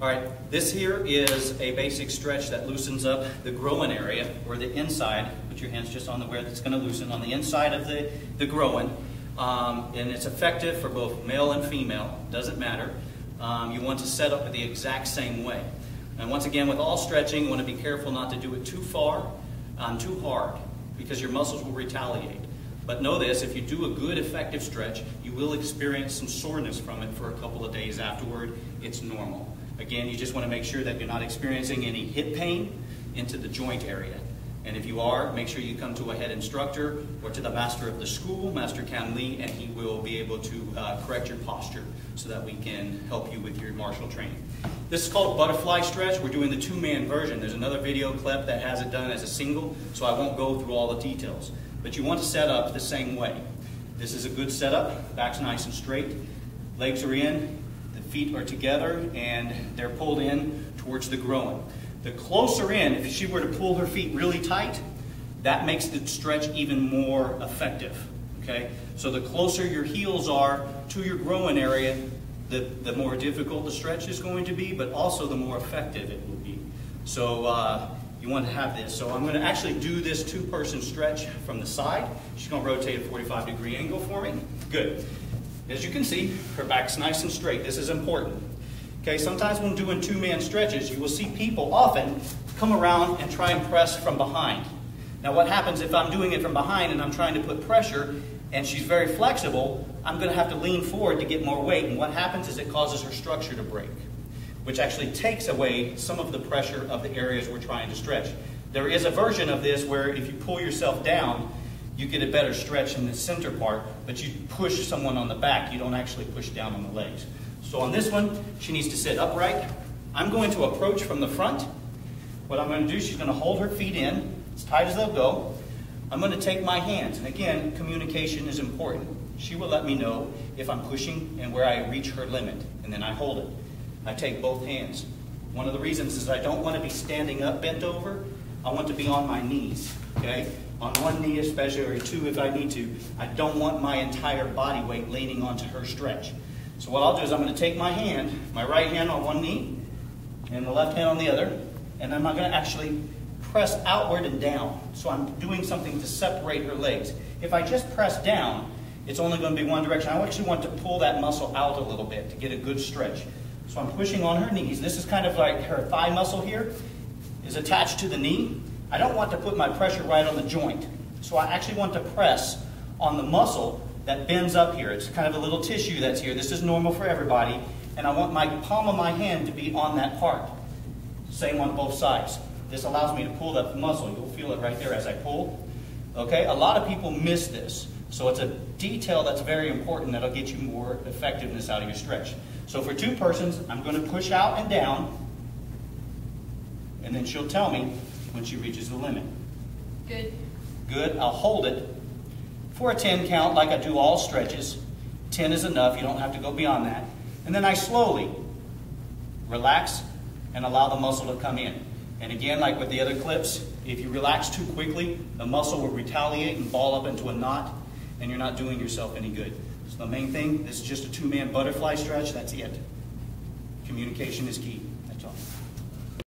All right, this here is a basic stretch that loosens up the groin area, or the inside. Put your hands just on the where that's going to loosen, on the inside of the groin. And it's effective for both male and female, doesn't matter. You want to set up the exact same way. And once again, with all stretching, you want to be careful not to do it too far, too hard, because your muscles will retaliate. But know this, if you do a good effective stretch, you will experience some soreness from it for a couple of days afterward. It's normal. Again, you just want to make sure that you're not experiencing any hip pain into the joint area. And if you are, make sure you come to a head instructor or to the master of the school, Master Cam Lee, and he will be able to correct your posture so that we can help you with your martial training. This is called butterfly stretch. We're doing the two-man version. There's another video clip that has it done as a single, so I won't go through all the details. But you want to set up the same way. This is a good setup. Back's nice and straight. Legs are in. The feet are together, and they're pulled in towards the groin. The closer in, if she were to pull her feet really tight, that makes the stretch even more effective. Okay? So the closer your heels are to your groin area, the more difficult the stretch is going to be, but also the more effective it will be. So you want to have this. So I'm going to actually do this two-person stretch from the side. She's going to rotate a 45-degree angle for me. Good. As you can see, her back's nice and straight. This is important. Okay, sometimes when doing two-man stretches, you will see people often come around and try and press from behind. Now what happens if I'm doing it from behind and I'm trying to put pressure and she's very flexible, I'm going to have to lean forward to get more weight. And what happens is it causes her structure to break, which actually takes away some of the pressure of the areas we're trying to stretch. There is a version of this where if you pull yourself down, you get a better stretch in the center part, but you push someone on the back. You don't actually push down on the legs. So on this one, she needs to sit upright. I'm going to approach from the front. What I'm going to do, she's going to hold her feet in as tight as they'll go. I'm going to take my hands. And again, communication is important. She will let me know if I'm pushing and where I reach her limit. And then I hold it. I take both hands. One of the reasons is I don't want to be standing up, bent over. I want to be on my knees. Okay? On one knee especially, or two if I need to. I don't want my entire body weight leaning onto her stretch. So what I'll do is I'm going to take my hand, my right hand on one knee, and the left hand on the other, and I'm going to actually press outward and down. So I'm doing something to separate her legs. If I just press down, it's only going to be one direction. I actually want to pull that muscle out a little bit to get a good stretch. So I'm pushing on her knees. This is kind of like her thigh muscle here is attached to the knee. I don't want to put my pressure right on the joint. So I actually want to press on the muscle that bends up here. It's kind of a little tissue that's here. This is normal for everybody. And I want my palm of my hand to be on that part. Same on both sides. This allows me to pull that muscle. You'll feel it right there as I pull. Okay? A lot of people miss this. So it's a detail that's very important that'll get you more effectiveness out of your stretch. So for two persons, I'm going to push out and down. And then she'll tell me when she reaches the limit. Good. Good. I'll hold it for a 10 count like I do all stretches. 10 is enough. You don't have to go beyond that. And then I slowly relax and allow the muscle to come in. And again, like with the other clips, if you relax too quickly, the muscle will retaliate and ball up into a knot, and you're not doing yourself any good. So the main thing, this is just a two-man butterfly stretch. That's it. Communication is key. That's all.